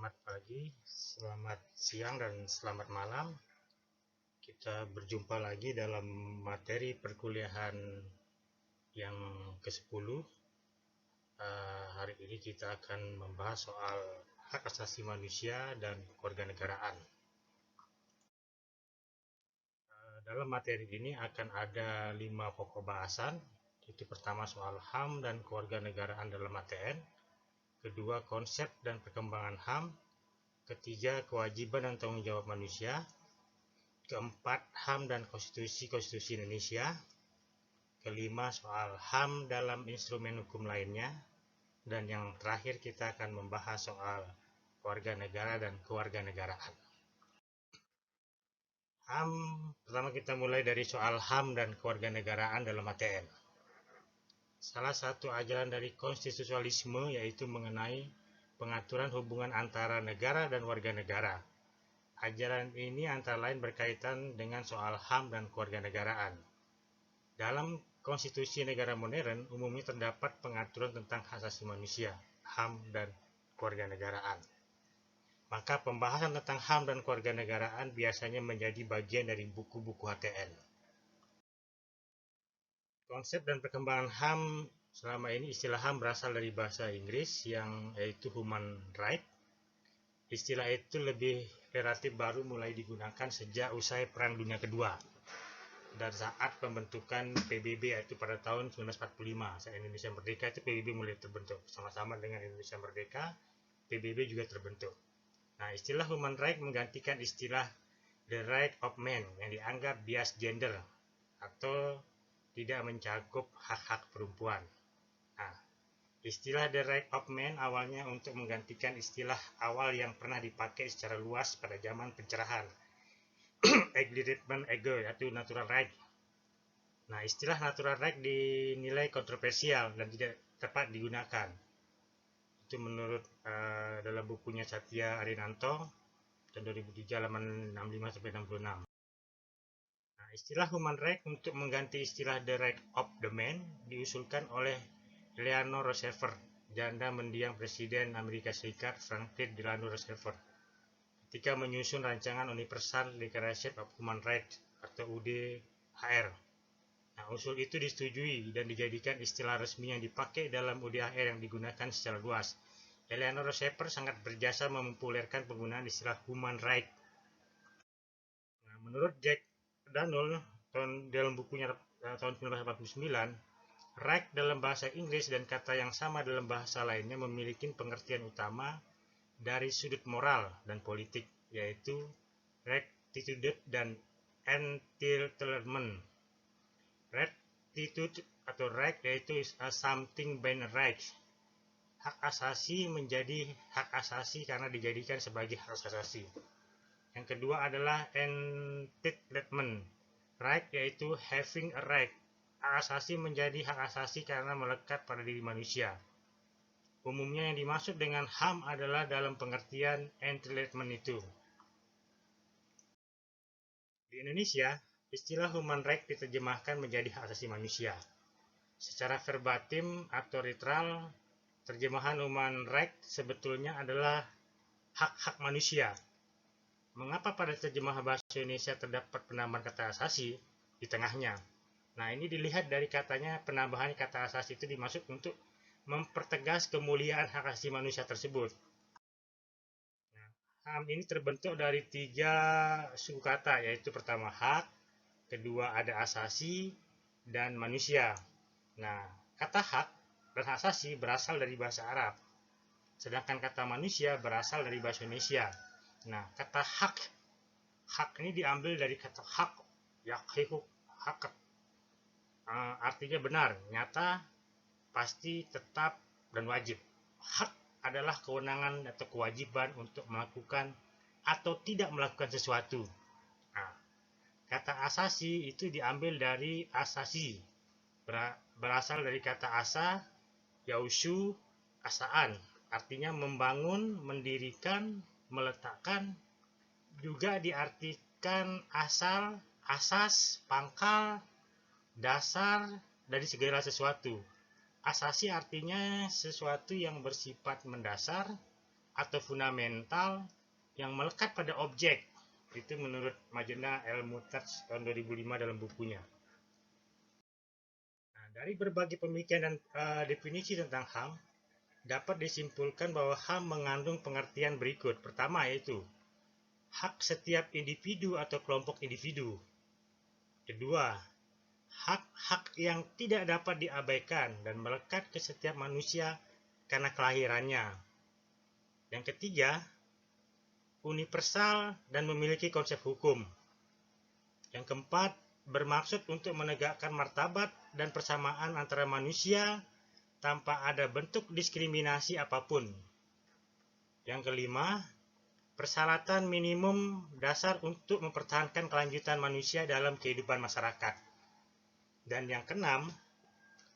Selamat pagi, selamat siang, dan selamat malam. Kita berjumpa lagi dalam materi perkuliahan yang ke-10. Hari ini kita akan membahas soal hak asasi manusia dan kewarganegaraan. Dalam materi ini akan ada 5 pokok bahasan, yaitu pertama soal HAM dan kewarganegaraan dalam ATN, kedua konsep dan perkembangan HAM, ketiga kewajiban dan tanggung jawab manusia, keempat HAM dan konstitusi Indonesia, kelima soal HAM dalam instrumen hukum lainnya, dan yang terakhir kita akan membahas soal warga negara dan kewarganegaraan. HAM, pertama kita mulai dari soal HAM dan kewarganegaraan dalam ATN. Salah satu ajaran dari konstitusionalisme yaitu mengenai pengaturan hubungan antara negara dan warga negara. Ajaran ini antara lain berkaitan dengan soal HAM dan kewarganegaraan. Dalam konstitusi negara modern umumnya terdapat pengaturan tentang hak asasi manusia, HAM dan kewarganegaraan. Maka pembahasan tentang HAM dan kewarganegaraan biasanya menjadi bagian dari buku-buku HTN. Konsep dan perkembangan HAM, selama ini istilah HAM berasal dari bahasa Inggris yaitu human right. Istilah itu lebih relatif baru mulai digunakan sejak usai Perang Dunia Kedua dan saat pembentukan PBB yaitu pada tahun 1945. Saat Indonesia Merdeka itu PBB mulai terbentuk. Sama-sama dengan Indonesia Merdeka, PBB juga terbentuk. Nah, istilah human right menggantikan istilah the right of man yang dianggap bias gender atau tidak mencakup hak-hak perempuan. Nah, istilah the right of man awalnya untuk menggantikan istilah awal yang pernah dipakai secara luas pada zaman pencerahan, egalitarian ego, yaitu natural right. Nah, istilah natural right dinilai kontroversial dan tidak tepat digunakan. Itu menurut dalam bukunya Satya Arinanto tahun 2003 halaman 65-66. Nah, istilah human right untuk mengganti istilah the right of the man diusulkan oleh Eleanor Roosevelt, janda mendiang Presiden Amerika Serikat Franklin Delano Roosevelt, ketika menyusun rancangan Universal Declaration of Human Rights atau UDHR. Nah, usul itu disetujui dan dijadikan istilah resmi yang dipakai dalam UDHR yang digunakan secara luas. Eleanor Roosevelt sangat berjasa mempopulerkan penggunaan istilah human right. Nah, menurut Jack Daniel dalam bukunya tahun 1989, right dalam bahasa Inggris dan kata yang sama dalam bahasa lainnya memiliki pengertian utama dari sudut moral dan politik, yaitu rectitude dan entitlement. Rectitude atau right yaitu something being right. Hak asasi menjadi hak asasi karena dijadikan sebagai hak asasi. Yang kedua adalah entitlement. Right yaitu having a right. Hak asasi menjadi hak asasi karena melekat pada diri manusia. Umumnya yang dimaksud dengan HAM adalah dalam pengertian entitlement itu. Di Indonesia, istilah human right diterjemahkan menjadi hak asasi manusia. Secara verbatim atau literal, terjemahan human right sebetulnya adalah hak-hak manusia. Mengapa pada terjemahan bahasa Indonesia terdapat penambahan kata asasi di tengahnya? Nah, ini dilihat dari katanya penambahan kata asasi itu dimaksud untuk mempertegas kemuliaan hak asasi manusia tersebut. Nah, HAM ini terbentuk dari 3 suku kata, yaitu pertama hak, kedua ada asasi, dan manusia. Nah, kata hak dan asasi berasal dari bahasa Arab, sedangkan kata manusia berasal dari bahasa Indonesia. Nah, kata hak ini diambil dari kata hak, yaqihu, hak, artinya benar, nyata, pasti, tetap, dan wajib. Hak adalah kewenangan atau kewajiban untuk melakukan atau tidak melakukan sesuatu. Nah, kata asasi itu diambil dari asasi, berasal dari kata asa, yaushu, asaan, artinya membangun, mendirikan, meletakkan. Juga diartikan asal, asas, pangkal, dasar dari segala sesuatu. Asasi artinya sesuatu yang bersifat mendasar, atau fundamental yang melekat pada objek. Itu menurut majalah Ilmu Touch tahun 2005 dalam bukunya. Nah, dari berbagai pemikiran dan definisi tentang HAM, dapat disimpulkan bahwa HAM mengandung pengertian berikut. Pertama yaitu hak setiap individu atau kelompok individu. Kedua, hak-hak yang tidak dapat diabaikan dan melekat ke setiap manusia karena kelahirannya. Yang ketiga, universal dan memiliki konsep hukum. Yang keempat, bermaksud untuk menegakkan martabat dan persamaan antara manusia tanpa ada bentuk diskriminasi apapun. Yang kelima, persyaratan minimum dasar untuk mempertahankan kelanjutan manusia dalam kehidupan masyarakat. Dan yang keenam,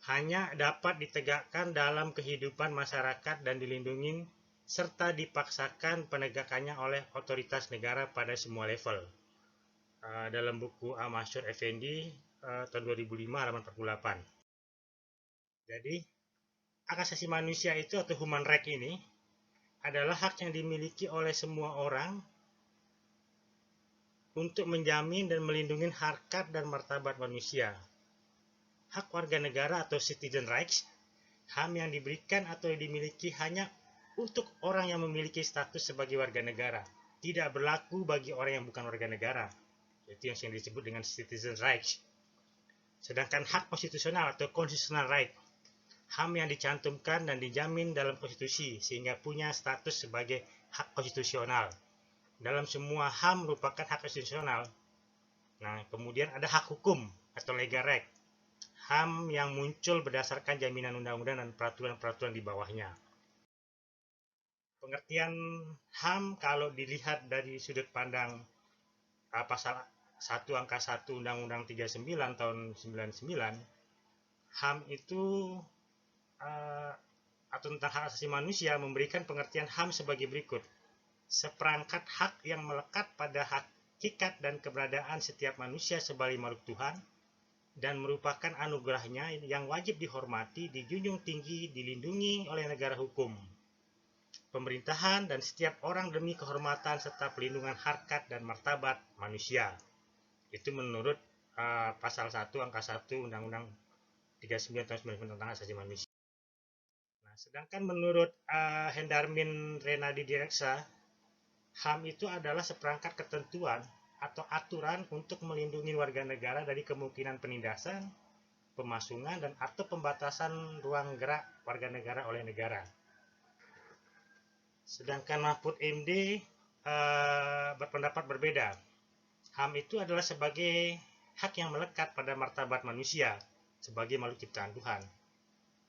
hanya dapat ditegakkan dalam kehidupan masyarakat dan dilindungi serta dipaksakan penegakannya oleh otoritas negara pada semua level. Dalam buku Masyur Effendi tahun 2005 halaman 48. Jadi, hak asasi manusia itu atau human right ini adalah hak yang dimiliki oleh semua orang untuk menjamin dan melindungi harkat dan martabat manusia. Hak warga negara atau citizen rights, HAM yang diberikan atau dimiliki hanya untuk orang yang memiliki status sebagai warga negara, tidak berlaku bagi orang yang bukan warga negara. Itu yang disebut dengan citizen rights. Sedangkan hak konstitusional atau constitutional right, HAM yang dicantumkan dan dijamin dalam konstitusi sehingga punya status sebagai hak konstitusional. Dalam semua HAM merupakan hak konstitusional. Nah, kemudian ada hak hukum atau legal right, HAM yang muncul berdasarkan jaminan undang-undang dan peraturan-peraturan di bawahnya. Pengertian HAM kalau dilihat dari sudut pandang pasal 1 angka 1 Undang-Undang 39 tahun 99, HAM itu atau tentang hak asasi manusia memberikan pengertian HAM sebagai berikut. Seperangkat hak yang melekat pada hakikat dan keberadaan setiap manusia sebagai makhluk Tuhan dan merupakan anugerahnya yang wajib dihormati, dijunjung tinggi, dilindungi oleh negara hukum, pemerintahan, dan setiap orang demi kehormatan serta pelindungan harkat dan martabat manusia. Itu menurut pasal 1 angka 1 Undang-Undang 39 tahun 1999 tentang asasi manusia. Nah, sedangkan menurut Hendarmin Renadi Direksa, HAM itu adalah seperangkat ketentuan atau aturan untuk melindungi warga negara dari kemungkinan penindasan, pemasungan, dan atau pembatasan ruang gerak warga negara oleh negara. Sedangkan Mahfud MD berpendapat berbeda. HAM itu adalah sebagai hak yang melekat pada martabat manusia sebagai makhluk ciptaan Tuhan.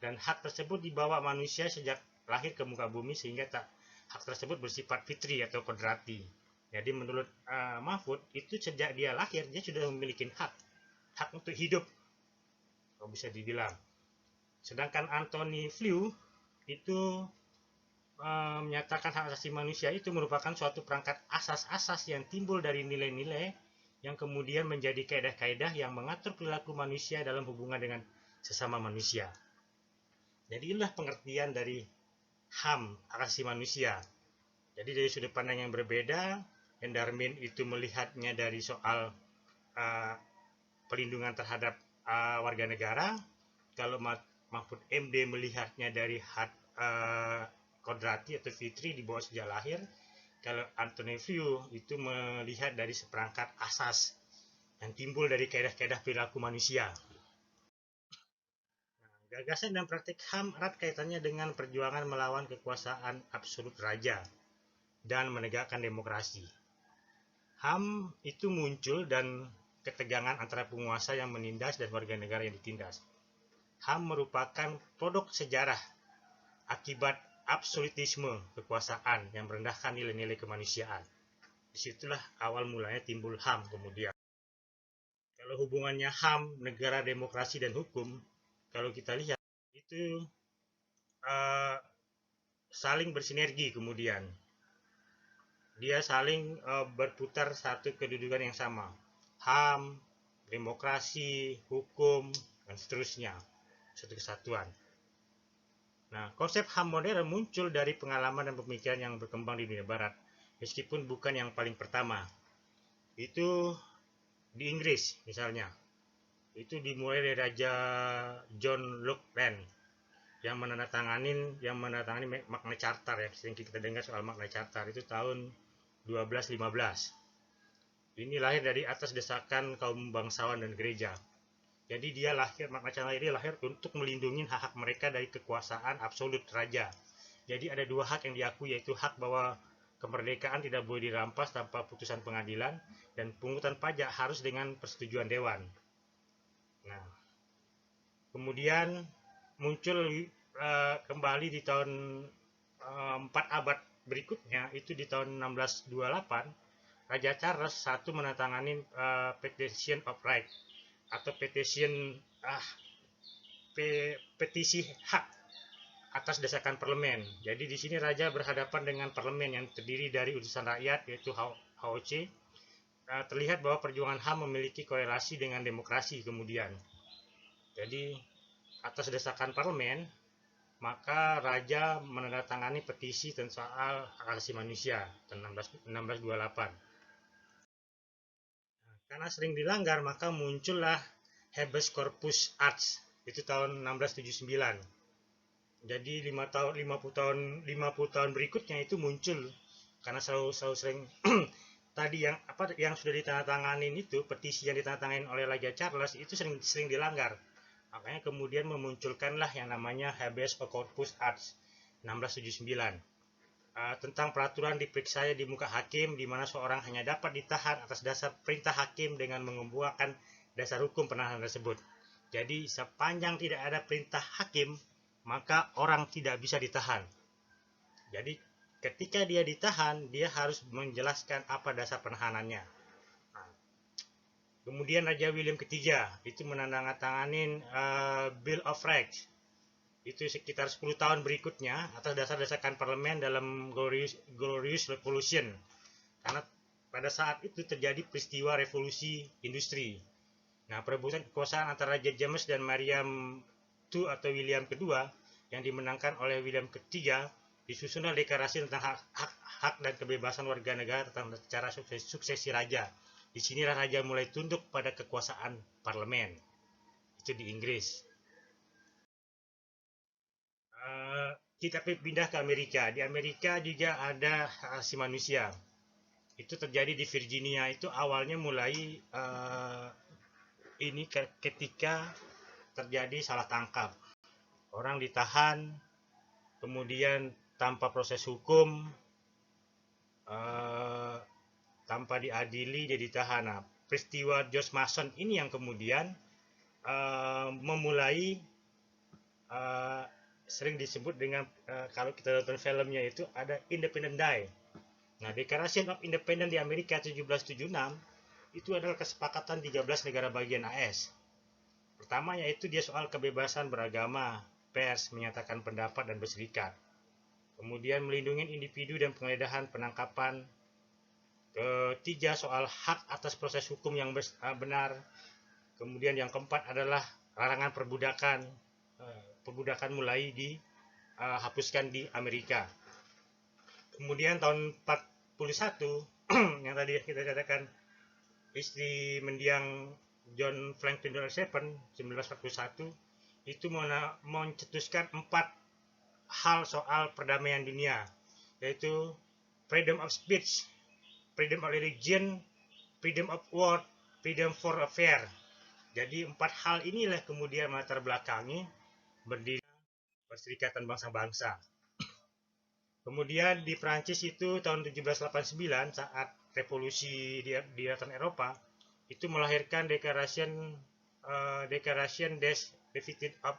Dan hak tersebut dibawa manusia sejak lahir ke muka bumi sehingga hak tersebut bersifat fitri atau kodrati. Jadi menurut Mahfud itu sejak dia lahir dia sudah memiliki hak untuk hidup, kalau bisa dibilang. Sedangkan Anthony Flew itu menyatakan hak asasi manusia itu merupakan suatu perangkat asas-asas yang timbul dari nilai-nilai yang kemudian menjadi kaedah-kaedah yang mengatur perilaku manusia dalam hubungan dengan sesama manusia. Jadi inilah pengertian dari HAM, hak asasi manusia. Jadi dari sudut pandang yang berbeda, Hendarmin itu melihatnya dari soal pelindungan terhadap warga negara. Kalau Mahfud MD melihatnya dari hak kodrati atau fitri di bawah sejak lahir. Kalau Anthony Flew itu melihat dari seperangkat asas yang timbul dari kaedah-kaedah perilaku manusia. Gagasan dan praktik HAM erat kaitannya dengan perjuangan melawan kekuasaan absolut raja dan menegakkan demokrasi. HAM itu muncul dan ketegangan antara penguasa yang menindas dan warga negara yang ditindas. HAM merupakan produk sejarah akibat absolutisme kekuasaan yang merendahkan nilai-nilai kemanusiaan. Disitulah awal mulanya timbul HAM kemudian. Kalau hubungannya HAM, negara, demokrasi, dan hukum, kalau kita lihat itu saling bersinergi kemudian. Dia saling berputar satu kedudukan yang sama. HAM, demokrasi, hukum, dan seterusnya. Satu kesatuan. Nah, konsep HAM modern muncul dari pengalaman dan pemikiran yang berkembang di dunia barat, meskipun bukan yang paling pertama. Itu di Inggris misalnya. Itu dimulai dari Raja John Locke Land yang menandatangani Magna Carta, ya, sering kita dengar soal Magna Carta itu tahun 1215. Ini lahir dari atas desakan kaum bangsawan dan gereja. Jadi Magna Carta ini lahir untuk melindungi hak-hak mereka dari kekuasaan absolut raja. Jadi ada dua hak yang diakui, yaitu hak bahwa kemerdekaan tidak boleh dirampas tanpa putusan pengadilan, dan pungutan pajak harus dengan persetujuan dewan. Nah, kemudian muncul kembali di tahun 4 abad berikutnya, itu di tahun 1628, Raja Charles I menandatangani Petition of Right atau petisi hak atas desakan parlemen. Jadi di sini raja berhadapan dengan parlemen yang terdiri dari utusan rakyat, yaitu HOC. Terlihat bahwa perjuangan HAM memiliki korelasi dengan demokrasi kemudian. Jadi atas desakan parlemen, maka raja menandatangani petisi tentang soal hak asasi manusia tahun 1628. Karena sering dilanggar, maka muncullah Habeas Corpus Acts itu tahun 1679. Jadi 50 tahun berikutnya itu muncul karena selalu sering tadi yang sudah ditandatangani itu, petisi yang ditandatangani oleh Raja Charles itu sering dilanggar. Makanya kemudian memunculkanlah yang namanya Habeas Corpus Acts 1679, tentang peraturan diperiksa di muka hakim, di mana seorang hanya dapat ditahan atas dasar perintah hakim dengan mengembuakan dasar hukum penahanan tersebut. Jadi sepanjang tidak ada perintah hakim, maka orang tidak bisa ditahan. Jadi ketika dia ditahan, dia harus menjelaskan apa dasar penahanannya. Nah, kemudian Raja William ketiga itu menandatangani Bill of Rights. Itu sekitar 10 tahun berikutnya atas dasar desakan parlemen dalam Glorious Revolution. Karena pada saat itu terjadi peristiwa revolusi industri. Nah, perebutan kekuasaan antara Raja James dan Maryam II atau William kedua yang dimenangkan oleh William ketiga, disusunlah deklarasi tentang hak dan kebebasan warga negara tentang cara suksesi raja. Di sinilah raja mulai tunduk pada kekuasaan parlemen. Itu di Inggris. Kita pindah ke Amerika. Di Amerika juga ada hak asasi manusia. Itu terjadi di Virginia. Itu awalnya mulai ini ketika terjadi salah tangkap. Orang ditahan, kemudian tanpa proses hukum, tanpa diadili, dia ditahan. Nah, peristiwa George Mason ini yang kemudian memulai sering disebut dengan kalau kita nonton filmnya itu ada Independence Day. Nah, Declaration of Independence di Amerika 1776 itu adalah kesepakatan 13 negara bagian AS. Pertama yaitu dia soal kebebasan beragama, pers, menyatakan pendapat dan berserikat. Kemudian melindungi individu dan penggeledahan, penangkapan. Ketiga soal hak atas proses hukum yang benar. Kemudian yang keempat adalah larangan perbudakan. Perbudakan mulai dihapuskan di Amerika. Kemudian tahun 41 yang tadi kita katakan istri mendiang John Franklin Roosevelt 1941 itu mencetuskan 4 hal soal perdamaian dunia, yaitu freedom of speech, freedom of religion, freedom of word, freedom for affair. Jadi 4 hal inilah kemudian melatar belakangi berdiri Perserikatan Bangsa-Bangsa. Kemudian di Prancis itu tahun 1789 saat revolusi di daratan Eropa itu melahirkan Declaration des Déficits of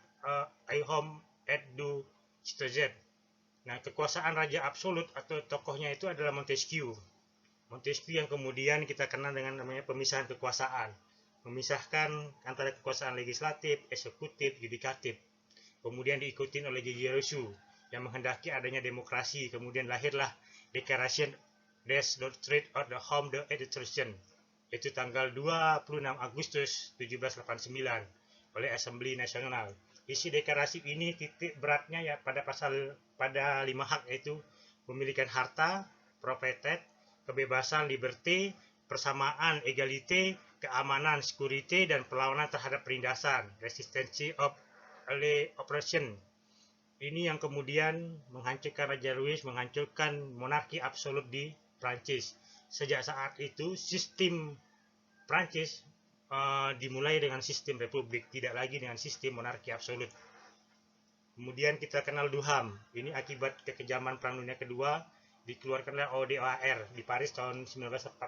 Home et du Citoyen. Nah, kekuasaan raja absolut atau tokohnya itu adalah Montesquieu. Montesquieu yang kemudian kita kenal dengan namanya pemisahan kekuasaan, memisahkan antara kekuasaan legislatif, eksekutif, yudikatif. Kemudian diikuti oleh Gigi Rousseau yang menghendaki adanya demokrasi. Kemudian lahirlah Declaration des Droits of the Homme de l'Education, itu tanggal 26 Agustus 1789 oleh Assembly Nasional. isi deklarasi ini titik beratnya ya pada 5 hak, yaitu pemilikan harta, property, kebebasan, liberty, persamaan, egality, keamanan, security, dan perlawanan terhadap penindasan, resistency of oppression. Ini yang kemudian menghancurkan Raja Louis, menghancurkan monarki absolut di Prancis. Sejak saat itu sistem Prancis dimulai dengan sistem republik, tidak lagi dengan sistem monarki absolut. Kemudian kita kenal Duham. Ini akibat kekejaman Perang Dunia Kedua, dikeluarkanlah ODOAR di Paris tahun 1948.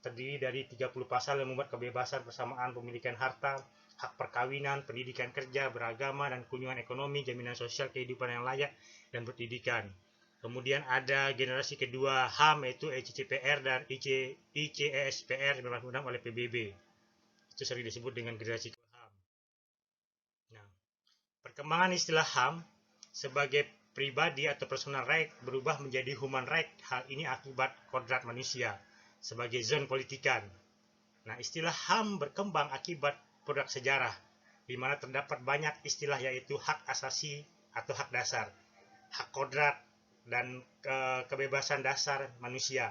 Terdiri dari 30 pasal yang membuat kebebasan, persamaan pemilikan harta, hak perkawinan, pendidikan kerja, beragama, dan kunjungan ekonomi, jaminan sosial, kehidupan yang layak, dan pendidikan. Kemudian ada generasi kedua HAM, yaitu ECCPR dan ICESPR yang diundang oleh PBB. Itu sering disebut dengan generasi HAM. Nah, perkembangan istilah HAM sebagai pribadi atau personal right berubah menjadi human right. Hal ini akibat kodrat manusia sebagai zon politikan. Nah, istilah HAM berkembang akibat produk sejarah, di mana terdapat banyak istilah, yaitu hak asasi atau hak dasar, hak kodrat, dan kebebasan dasar manusia.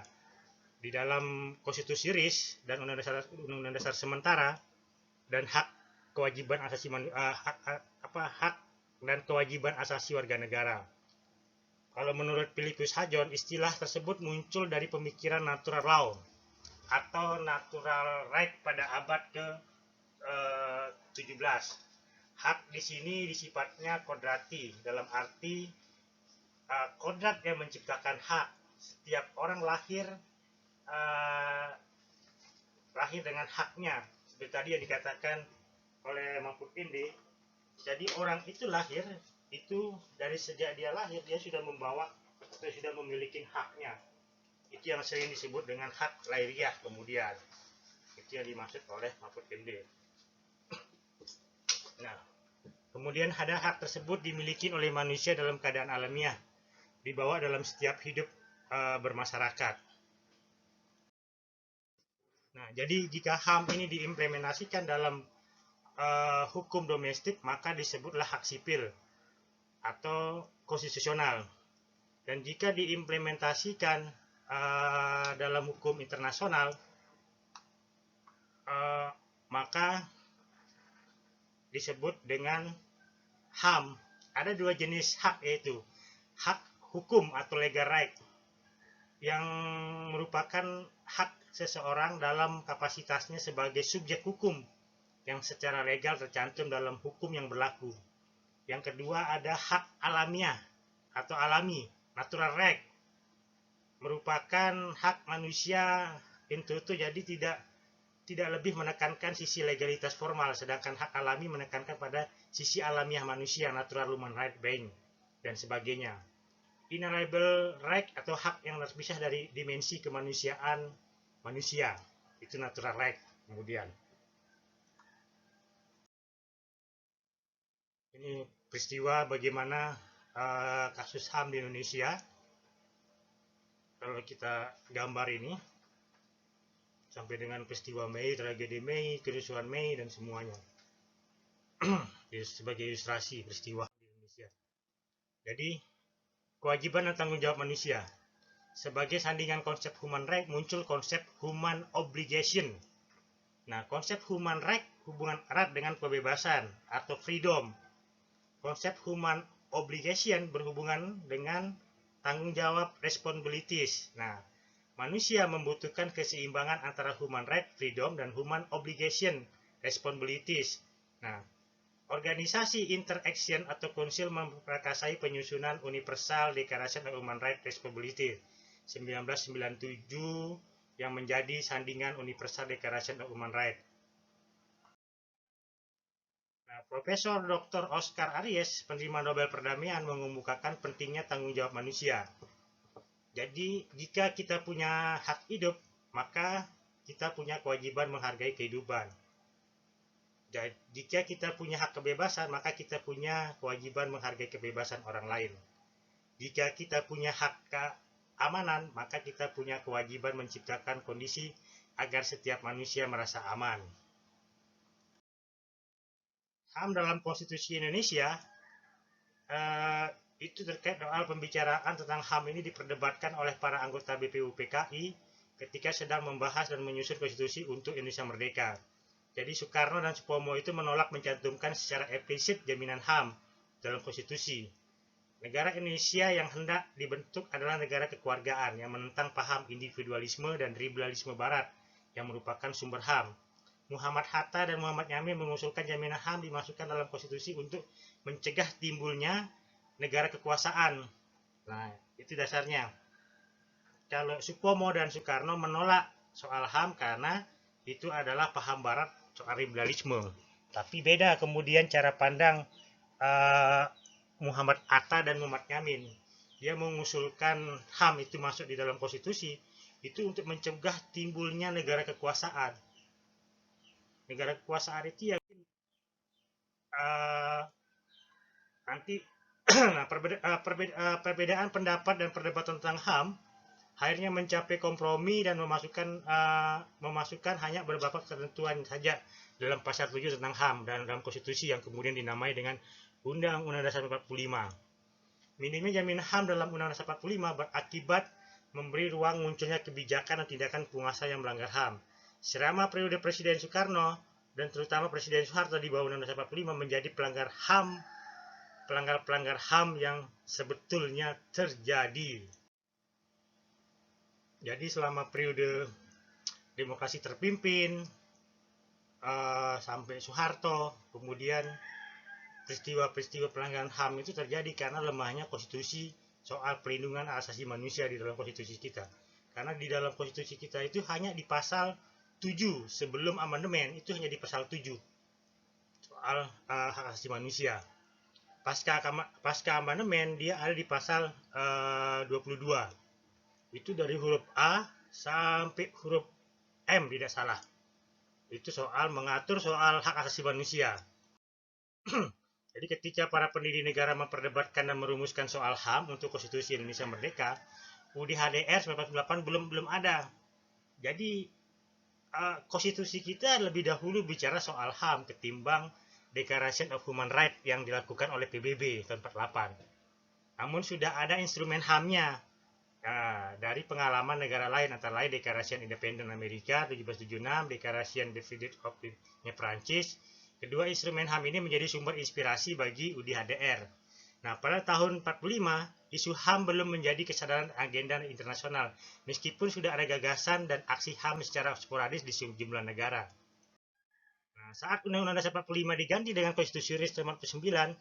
Di dalam konstitusi RIS dan undang-undang dasar sementara, dan hak kewajiban asasi hak dan kewajiban asasi warga negara. Kalau menurut Philippus Hajon, istilah tersebut muncul dari pemikiran natural law atau natural right pada abad ke-17. Hak di sini sifatnya kodrati, dalam arti kodrat yang menciptakan hak. Setiap orang lahir dengan haknya. Seperti tadi yang dikatakan oleh Mahfud MD, jadi orang itu lahir, itu dari sejak dia lahir dia sudah membawa atau sudah memiliki haknya. Itu yang sering disebut dengan hak lahiriah. Kemudian itu yang dimaksud oleh Mahfud MD. Nah, kemudian ada hak tersebut dimiliki oleh manusia dalam keadaan alamiah, dibawa dalam setiap hidup bermasyarakat. Nah, jadi jika HAM ini diimplementasikan dalam hukum domestik, maka disebutlah hak sipil atau konstitusional. Dan jika diimplementasikan dalam hukum internasional, maka disebut dengan HAM. Ada dua jenis hak, yaitu hak hukum atau legal right, yang merupakan hak seseorang dalam kapasitasnya sebagai subjek hukum yang secara legal tercantum dalam hukum yang berlaku. Yang kedua ada hak alamiah atau alami, natural right, merupakan hak manusia intuitu, jadi tidak lebih menekankan sisi legalitas formal, sedangkan hak alami menekankan pada sisi alamiah manusia, natural human right being, dan sebagainya. Inalienable right atau hak yang terpisah dari dimensi kemanusiaan manusia, itu natural right. Kemudian ini peristiwa bagaimana kasus HAM di Indonesia. Kalau kita gambar ini sampai dengan peristiwa Mei, tragedi Mei, kerusuhan Mei, dan semuanya sebagai ilustrasi peristiwa di Indonesia. Jadi kewajiban dan tanggung jawab manusia. Sebagai sandingan konsep human right muncul konsep human obligation. Nah, konsep human right hubungan erat dengan kebebasan atau freedom. Konsep human obligation berhubungan dengan tanggung jawab, responsibilities. Nah, manusia membutuhkan keseimbangan antara human right, freedom, dan human obligation, responsibilities. Nah, organisasi interaction atau konsil memprakarsai penyusunan Universal Declaration of Human Rights Responsibility 1997 yang menjadi sandingan Universal Declaration of Human Rights. Nah, Profesor Dr. Oscar Arias, penerima Nobel Perdamaian, mengemukakan pentingnya tanggung jawab manusia. Jadi, jika kita punya hak hidup, maka kita punya kewajiban menghargai kehidupan. Dan jika kita punya hak kebebasan, maka kita punya kewajiban menghargai kebebasan orang lain. Jika kita punya hak keamanan, maka kita punya kewajiban menciptakan kondisi agar setiap manusia merasa aman. HAM dalam Konstitusi Indonesia itu terkait soal pembicaraan tentang HAM ini diperdebatkan oleh para anggota BPUPKI ketika sedang membahas dan menyusun konstitusi untuk Indonesia Merdeka. Jadi Soekarno dan Supomo itu menolak mencantumkan secara eksplisit jaminan HAM dalam konstitusi. Negara Indonesia yang hendak dibentuk adalah negara kekeluargaan yang menentang paham individualisme dan liberalisme barat yang merupakan sumber HAM. Muhammad Hatta dan Muhammad Yamin mengusulkan jaminan HAM dimasukkan dalam konstitusi untuk mencegah timbulnya negara kekuasaan. Nah, itu dasarnya. Kalau Supomo dan Soekarno menolak soal HAM karena itu adalah paham barat soal liberalisme. Tapi beda kemudian cara pandang Muhammad Hatta dan Muhammad Yamin. Dia mengusulkan HAM itu masuk di dalam konstitusi itu untuk mencegah timbulnya negara kekuasaan. Negara kekuasaan itu ya nanti nah, perbedaan pendapat dan perdebatan tentang HAM akhirnya mencapai kompromi dan memasukkan hanya beberapa ketentuan saja dalam pasal 7 tentang HAM dan dalam konstitusi yang kemudian dinamai dengan Undang-Undang Dasar 45. Minimnya jaminan HAM dalam Undang-Undang Dasar 45 berakibat memberi ruang munculnya kebijakan dan tindakan penguasa yang melanggar HAM. Selama periode Presiden Soekarno dan terutama Presiden Soeharto di bawah Undang-Undang Dasar 45 menjadi pelanggar HAM yang sebetulnya terjadi. Jadi selama periode demokrasi terpimpin sampai Soeharto, kemudian peristiwa-peristiwa pelanggaran HAM itu terjadi karena lemahnya konstitusi soal perlindungan asasi manusia di dalam konstitusi kita. Karena di dalam konstitusi kita itu hanya di pasal 7 sebelum amandemen itu hanya di pasal 7 soal hak asasi manusia. Pasca amandemen dia ada di pasal 22. Itu dari huruf A sampai huruf M tidak salah. Itu soal mengatur soal hak asasi manusia. Jadi ketika para pendiri negara memperdebatkan dan merumuskan soal HAM untuk Konstitusi Indonesia Merdeka, UUD HDR 1948 belum ada. Jadi konstitusi kita lebih dahulu bicara soal HAM ketimbang Declaration of Human Rights yang dilakukan oleh PBB tahun 48. Namun sudah ada instrumen HAM-nya. Dari pengalaman negara lain antara lain Declaration Independence Amerika 1776, Declaration Definitive of Prancis. Kedua instrumen HAM ini menjadi sumber inspirasi bagi UUD HDR. Nah, pada tahun 45, isu HAM belum menjadi kesadaran agenda internasional, meskipun sudah ada gagasan dan aksi HAM secara sporadis di sejumlah negara. Nah, saat Undang-Undang Dasar 45 diganti dengan Konstitusi RIS tahun 49,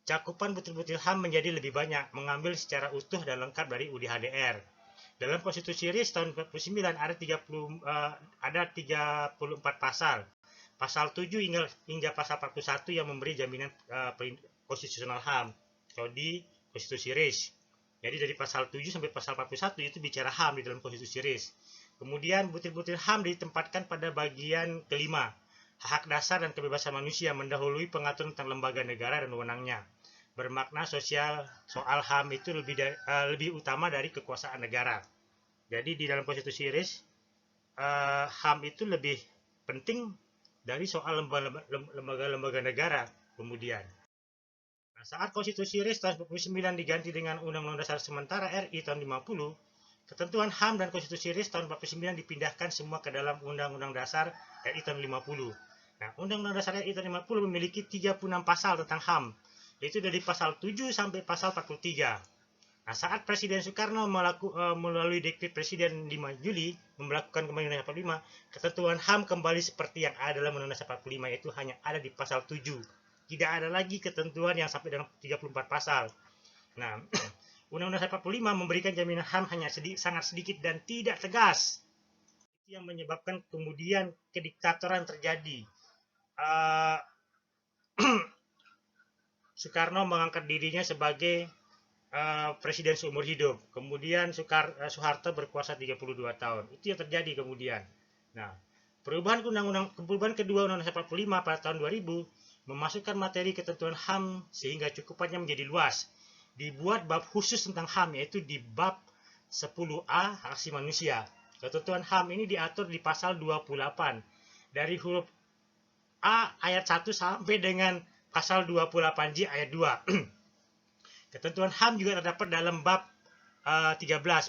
cakupan butir-butir HAM menjadi lebih banyak, mengambil secara utuh dan lengkap dari UUD HDR. Dalam Konstitusi RIS tahun 49 ada 34 pasal. Pasal 7 hingga pasal 41 yang memberi jaminan konstitusional HAM di Konstitusi RIS. Jadi dari pasal 7 sampai pasal 41 itu bicara HAM di dalam Konstitusi RIS. Kemudian butir-butir HAM ditempatkan pada bagian kelima. Hak dasar dan kebebasan manusia mendahului pengaturan tentang lembaga negara dan wewenangnya. Bermakna soal HAM itu lebih utama dari kekuasaan negara. Jadi di dalam Konstitusi RIS HAM itu lebih penting dari soal lembaga-lembaga negara kemudian. Nah, saat Konstitusi RIS tahun 49 diganti dengan Undang-Undang Dasar Sementara RI tahun 50, ketentuan HAM dan Konstitusi RIS tahun 49 dipindahkan semua ke dalam Undang-Undang Dasar RI tahun 50. Nah, Undang-Undang Dasar RI tahun 50 memiliki 36 pasal tentang HAM, yaitu dari pasal 7 sampai pasal 43. Nah, saat Presiden Soekarno melalui dekret Presiden 5 Juli melakukan kembali Undang-Undang 45, ketentuan HAM kembali seperti yang ada dalam Undang-Undang 45, yaitu hanya ada di pasal 7. Tidak ada lagi ketentuan yang sampai dalam 34 pasal. Nah, Undang-Undang 45 memberikan jaminan HAM hanya sangat sedikit dan tidak tegas. Itu yang menyebabkan kemudian kediktatoran terjadi. Soekarno mengangkat dirinya sebagai presiden seumur hidup. Kemudian Soeharto berkuasa 32 tahun. Itu yang terjadi kemudian. Nah, perubahan kedua Undang-Undang 45 pada tahun 2000 memasukkan materi ketentuan HAM sehingga cukupannya menjadi luas. Dibuat bab khusus tentang HAM, yaitu di bab 10A hak asasi manusia. Ketentuan HAM ini diatur di pasal 28 dari huruf A ayat 1 sampai dengan pasal 28J ayat 2. Ketentuan HAM juga terdapat dalam bab 13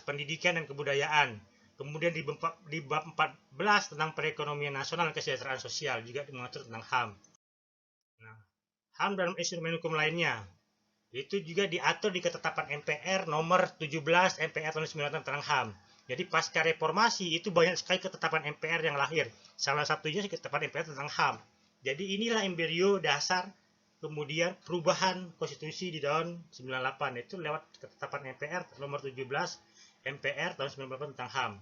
pendidikan dan kebudayaan. Kemudian di bab 14 tentang perekonomian nasional dan kesejahteraan sosial juga mengatur tentang HAM. Nah, HAM dan instrumen hukum lainnya itu juga diatur di ketetapan MPR nomor 17 MPR tahun 19 tentang HAM. Jadi pasca reformasi itu banyak sekali ketetapan MPR yang lahir. Salah satunya ketetapan MPR tentang HAM. Jadi inilah embrio dasar kemudian perubahan konstitusi di tahun 98 itu lewat ketetapan MPR nomor 17 MPR tahun 98 tentang HAM.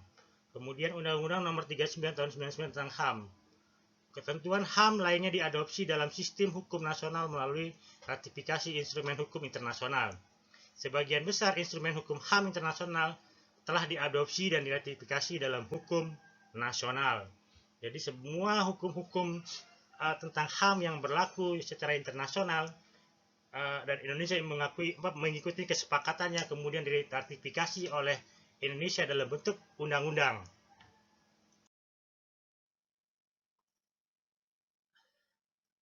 Kemudian Undang-Undang nomor 39 tahun 99 tentang HAM. Ketentuan HAM lainnya diadopsi dalam sistem hukum nasional melalui ratifikasi instrumen hukum internasional. Sebagian besar instrumen hukum HAM internasional telah diadopsi dan diratifikasi dalam hukum nasional. Jadi semua hukum-hukum tentang HAM yang berlaku secara internasional dan Indonesia mengikuti kesepakatannya kemudian diratifikasi oleh Indonesia dalam bentuk undang-undang.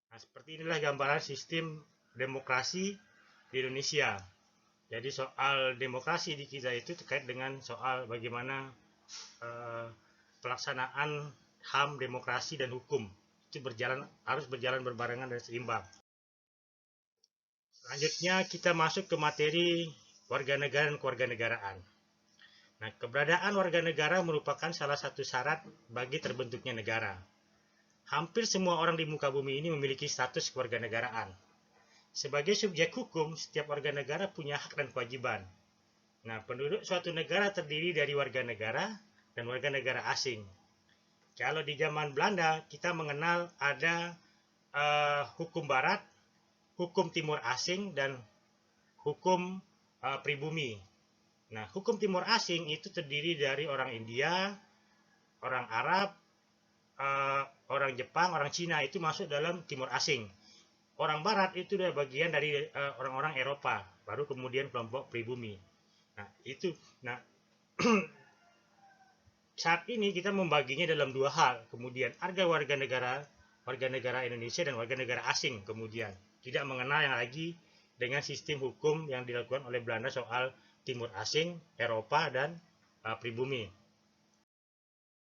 Nah, seperti inilah gambaran sistem demokrasi di Indonesia. Jadi soal demokrasi di kita itu terkait dengan soal bagaimana pelaksanaan HAM, demokrasi, dan hukum itu harus berjalan berbarengan dan seimbang. Selanjutnya kita masuk ke materi warga negara dan kewarganegaraan. Nah, keberadaan warga negara merupakan salah satu syarat bagi terbentuknya negara. Hampir semua orang di muka bumi ini memiliki status kewarganegaraan. Sebagai subjek hukum, setiap warga negara punya hak dan kewajiban. Nah, penduduk suatu negara terdiri dari warga negara dan warga negara asing. Kalau di zaman Belanda, kita mengenal ada hukum barat, hukum timur asing, dan hukum pribumi. Nah, hukum timur asing itu terdiri dari orang India, orang Arab, orang Jepang, orang Cina itu masuk dalam timur asing. Orang Barat itu adalah bagian dari orang-orang Eropa, baru kemudian kelompok pribumi. Nah, itu. Nah, saat ini kita membaginya dalam dua hal. Kemudian ada warga negara Indonesia dan warga negara asing. Kemudian tidak mengenal yang lagi dengan sistem hukum yang dilakukan oleh Belanda soal timur asing, Eropa, dan pribumi.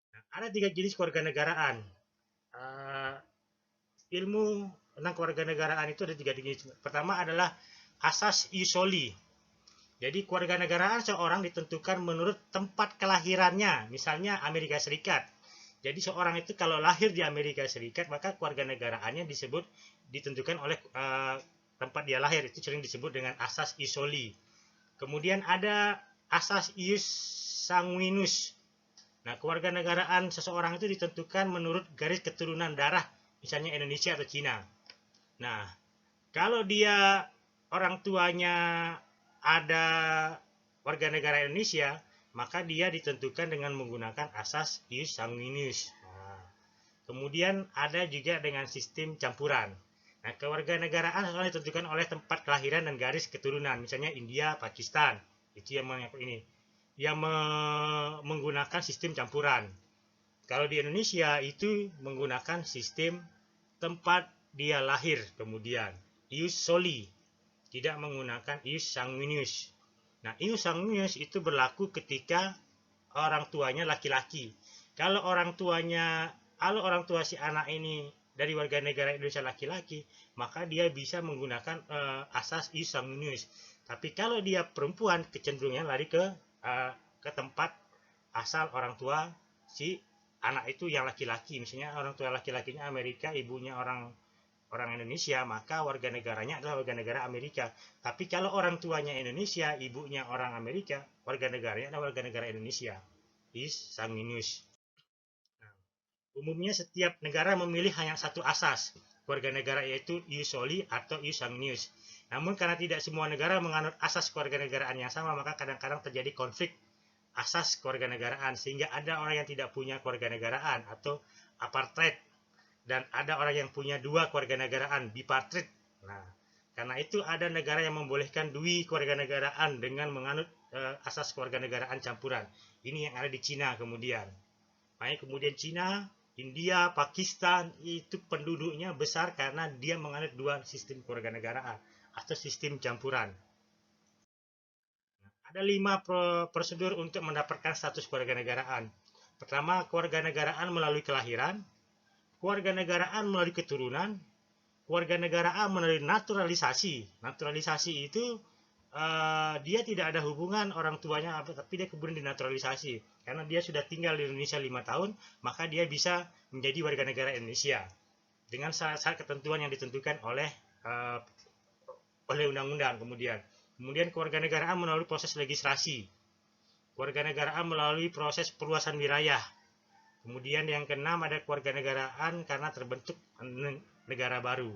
Nah, ada 3 jenis kewarganegaraan. Ilmu tentang kewarganegaraan itu ada 3 jenis. Pertama adalah asas ius soli. Jadi kewarganegaraan seorang ditentukan menurut tempat kelahirannya, misalnya Amerika Serikat. Jadi seorang itu kalau lahir di Amerika Serikat, maka kewarganegaraannya ditentukan oleh tempat dia lahir. Itu sering disebut dengan asas ius soli. Kemudian ada asas ius sanguinus. Nah, kewarganegaraan seseorang itu ditentukan menurut garis keturunan darah, misalnya Indonesia atau Cina. Nah, kalau dia orang tuanya ada warga negara Indonesia, maka dia ditentukan dengan menggunakan asas ius sanguinis. Nah, kemudian ada juga dengan sistem campuran. Nah, kewarganegaraan soalnya ditentukan oleh tempat kelahiran dan garis keturunan, misalnya India, Pakistan. Itu yang menggunakan sistem campuran. Kalau di Indonesia itu menggunakan sistem tempat dia lahir, kemudian ius soli, tidak menggunakan ius sanguinis. Nah, ius sanguinis itu berlaku ketika orang tuanya laki-laki. Kalau orang tua si anak ini dari warga negara Indonesia laki-laki, maka dia bisa menggunakan asas ius sanguinis. Tapi kalau dia perempuan, kecenderungannya lari ke tempat asal orang tua si anak itu yang laki-laki. Misalnya orang tua laki-lakinya Amerika, ibunya orang Indonesia, maka warga negaranya adalah warga negara Amerika. Tapi kalau orang tuanya Indonesia, ibunya orang Amerika, warga negaranya adalah warga negara Indonesia. Ius sanguinis. Nah, umumnya setiap negara memilih hanya satu asas warga negara, yaitu ius soli atau ius sanguinis. Namun karena tidak semua negara menganut asas kewarganegaraan yang sama, maka kadang-kadang terjadi konflik asas kewarganegaraan, sehingga ada orang yang tidak punya kewarganegaraan atau apartheid, dan ada orang yang punya 2 kewarganegaraan, bipartite. Nah, karena itu ada negara yang membolehkan 2 kewarganegaraan dengan menganut asas kewarganegaraan campuran. Ini yang ada di Cina kemudian. Makanya kemudian Cina India, Pakistan itu penduduknya besar karena dia menganut dua sistem kewarganegaraan atau sistem campuran. Ada 5 prosedur untuk mendapatkan status kewarganegaraan. Pertama, kewarganegaraan melalui kelahiran, kewarganegaraan melalui keturunan, kewarganegaraan melalui naturalisasi. Naturalisasi itu dia tidak ada hubungan orang tuanya, tapi dia kemudian dinaturalisasi. Karena dia sudah tinggal di Indonesia 5 tahun, maka dia bisa menjadi warga negara Indonesia dengan syarat-syarat ketentuan yang ditentukan oleh undang-undang. Kemudian kewarganegaraan melalui proses legislasi, kewarganegaraan melalui proses perluasan wilayah. Kemudian yang keenam ada kewarganegaraan karena terbentuk negara baru.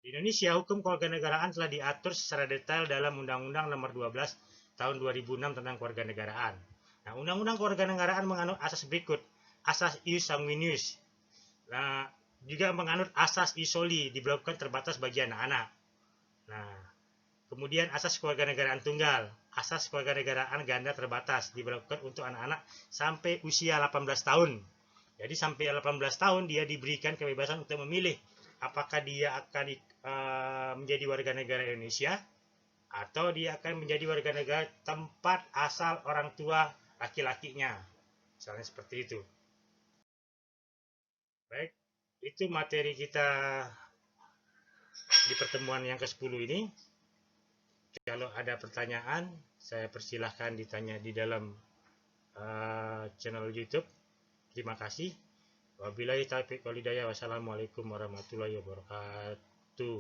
Di Indonesia, hukum kewarganegaraan telah diatur secara detail dalam Undang-Undang Nomor 12 Tahun 2006 tentang kewarganegaraan. Nah, Undang-Undang kewarganegaraan menganut asas berikut: asas ius sanguinis. Nah, juga menganut asas ius soli, diberlakukan terbatas bagi anak-anak. Nah, kemudian asas kewarganegaraan tunggal, asas kewarganegaraan ganda terbatas, diberlakukan untuk anak-anak sampai usia 18 tahun. Jadi sampai 18 tahun dia diberikan kebebasan untuk memilih apakah dia akan menjadi warga negara Indonesia atau dia akan menjadi warga negara tempat asal orang tua laki-lakinya. Misalnya seperti itu. Baik, itu materi kita di pertemuan yang ke-10 ini. Kalau ada pertanyaan, saya persilahkan ditanya di dalam channel YouTube. Terima kasih. Wabillahi taufiq wal hidayah. Wassalamualaikum warahmatullahi wabarakatuh.